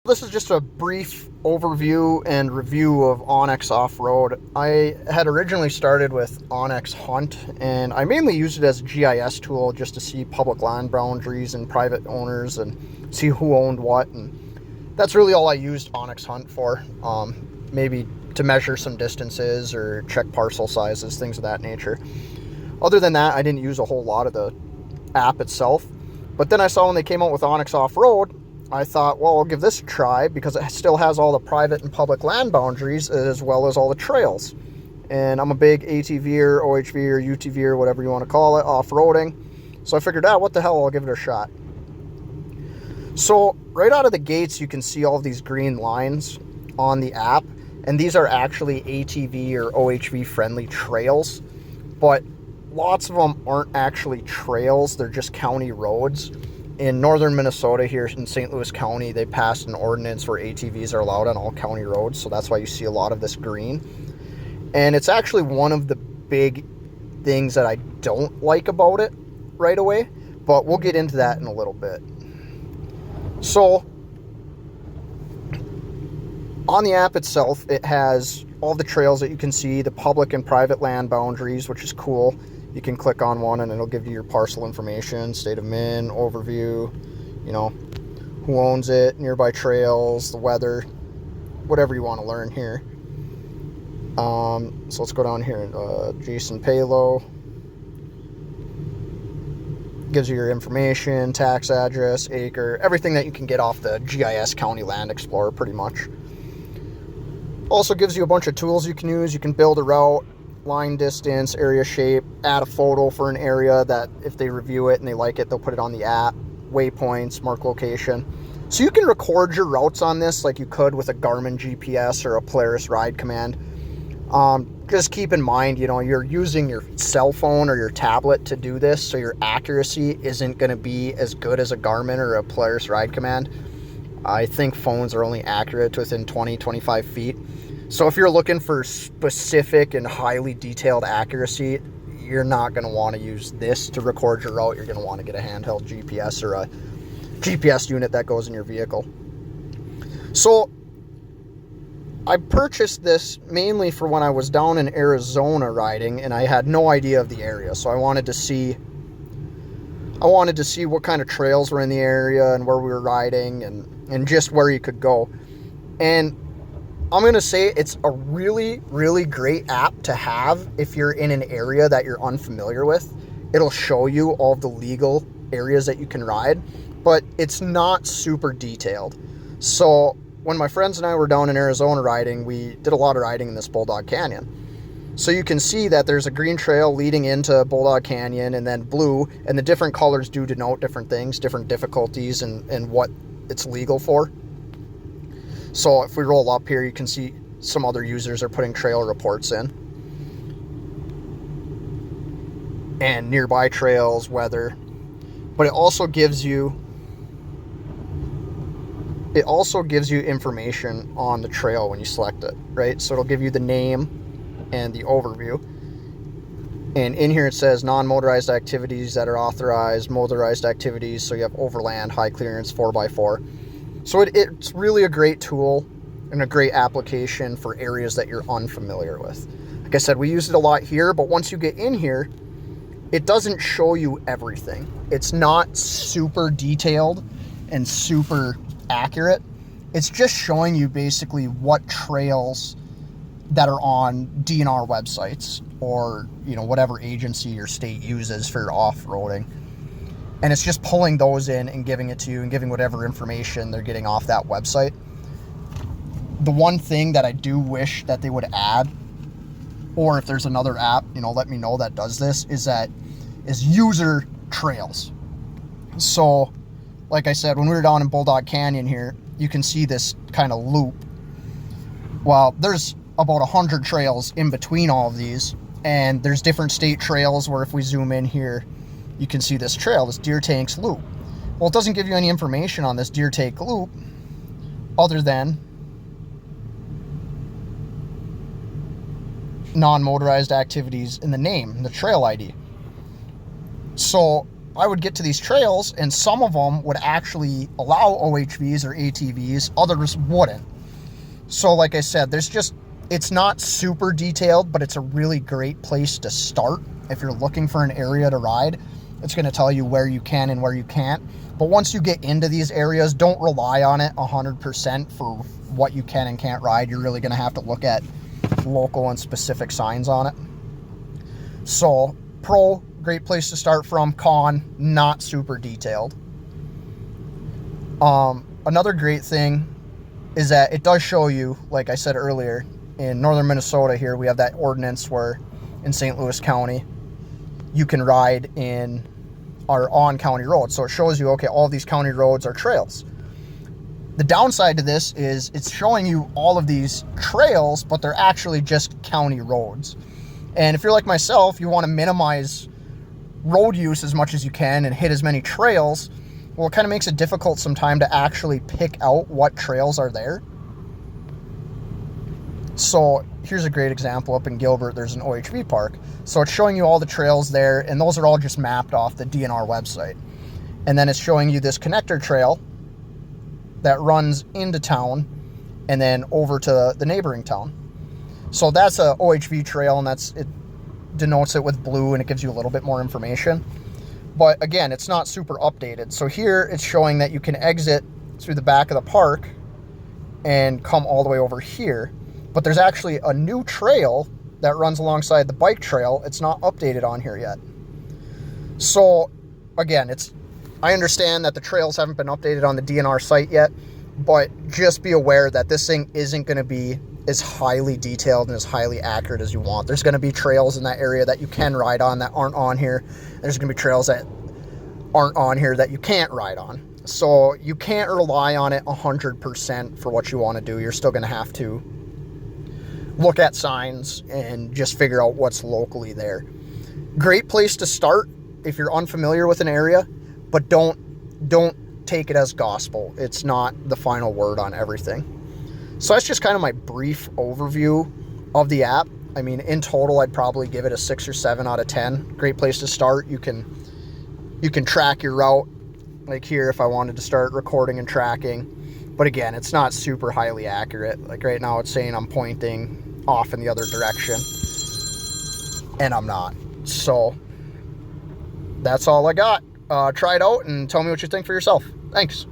This is just a brief overview and review of ONX Offroad. I had originally started with ONX Hunt, and I mainly used it as a GIS tool just to see public land boundaries and private owners and see who owned what. And that's really all I used ONX Hunt for. Maybe to measure some distances or check parcel sizes, things of that nature. Other than that, I didn't use a whole lot of the app itself. But then I saw when they came out with ONX Offroad, I thought, well, I'll give this a try because it still has all the private and public land boundaries as well as all the trails. And I'm a big ATV or OHV or UTV or whatever you want to call it, off-roading. So I figured, what the hell, I'll give it a shot. So right out of the gates, you can see all of these green lines on the app. And these are actually ATV or OHV friendly trails. But lots of them aren't actually trails. They're just county roads. In northern Minnesota here in St. Louis County, they passed an ordinance where ATVs are allowed on all county roads, so that's why you see a lot of this green. And it's actually one of the big things that I don't like about it right away, but we'll get into that in a little bit. So, on the app itself, it has all the trails that you can see, the public and private land boundaries, which is cool. You can click on one and it'll give you your parcel information, state of min, overview, who owns it, nearby trails, the weather, whatever you want to learn here. So let's go down here. Jason Palo gives you your information, tax address, acre, everything that you can get off the GIS County Land Explorer pretty much. Also gives you a bunch of tools you can use. You can build a route, line distance, area shape, add a photo for an area that if they review it and they like it, they'll put it on the app, waypoints, mark location. So you can record your routes on this like you could with a Garmin GPS or a Polaris Ride Command. Just keep in mind, you're using your cell phone or your tablet to do this, so your accuracy isn't going to be as good as a Garmin or a Polaris Ride Command. I think phones are only accurate within 20-25 feet. So if you're looking for specific and highly detailed accuracy, you're not going to want to use this to record your route. You're going to want to get a handheld GPS or a GPS unit that goes in your vehicle. So I purchased this mainly for when I was down in Arizona riding and I had no idea of the area. So I wanted to see what kind of trails were in the area and where we were riding and just where you could go. And I'm going to say it's a really, really great app to have if you're in an area that you're unfamiliar with. It'll show you all the legal areas that you can ride, but it's not super detailed. So when my friends and I were down in Arizona riding, we did a lot of riding in this Bulldog Canyon. So you can see that there's a green trail leading into Bulldog Canyon and then blue, and the different colors do denote different things, different difficulties and what it's legal for. So if we roll up here, you can see some other users are putting trail reports in. And nearby trails, weather. But it also gives you information on the trail when you select it, right? So it'll give you the name and the overview. And in here it says non-motorized activities that are authorized, motorized activities, so you have overland, high clearance, 4x4. So it's really a great tool and a great application for areas that you're unfamiliar with. Like I said, we use it a lot here, but once you get in here, it doesn't show you everything. It's not super detailed and super accurate. It's just showing you basically what trails that are on DNR websites or, whatever agency your state uses for off-roading. And it's just pulling those in and giving it to you and giving whatever information they're getting off that website. The one thing that I do wish that they would add, or if there's another app, let me know that does this, is user trails. So, like I said, when we were down in Bulldog Canyon here, you can see this kind of loop. Well, there's about 100 trails in between all of these, and there's different state trails where if we zoom in here, you can see this trail, this Deer Tanks loop. Well, it doesn't give you any information on this Deer Tank loop other than non-motorized activities in the name, the trail ID. So I would get to these trails, and some of them would actually allow OHVs or ATVs, others wouldn't. So like I said, it's not super detailed, but it's a really great place to start. If you're looking for an area to ride, it's going to tell you where you can and where you can't. But once you get into these areas, don't rely on it 100% for what you can and can't ride. You're really going to have to look at local and specific signs on it. So pro, great place to start from. Con, not super detailed. Another great thing is that it does show you, like I said earlier, in northern Minnesota here, we have that ordinance where in St. Louis County, you can ride on county roads. So it shows you, okay, all these county roads are trails. The downside to this is it's showing you all of these trails, but they're actually just county roads. And if you're like myself, you want to minimize road use as much as you can and hit as many trails, well, it kind of makes it difficult sometimes to actually pick out what trails are there. So here's a great example. Up in Gilbert, there's an OHV park. So it's showing you all the trails there, and those are all just mapped off the DNR website. And then it's showing you this connector trail that runs into town and then over to the neighboring town. So that's a OHV trail, and it denotes it with blue, and it gives you a little bit more information. But again, it's not super updated. So here it's showing that you can exit through the back of the park and come all the way over here. But there's actually a new trail that runs alongside the bike trail. It's not updated on here yet. So again, I understand that the trails haven't been updated on the DNR site yet, but just be aware that this thing isn't going to be as highly detailed and as highly accurate as you want. There's going to be trails in that area that you can ride on that aren't on here. There's going to be trails that aren't on here that you can't ride on. So you can't rely on it 100% for what you want to do. You're still going to have to look at signs and just figure out what's locally there. Great place to start if you're unfamiliar with an area, but don't take it as gospel. It's not the final word on everything. So that's just kind of my brief overview of the app. I mean, in total, I'd probably give it a 6 or 7 out of 10. Great place to start. You can track your route. Like here, if I wanted to start recording and tracking. But again, it's not super highly accurate. Like right now, it's saying I'm pointing off in the other direction, and I'm not. So that's all I got. Try it out and tell me what you think for yourself. Thanks.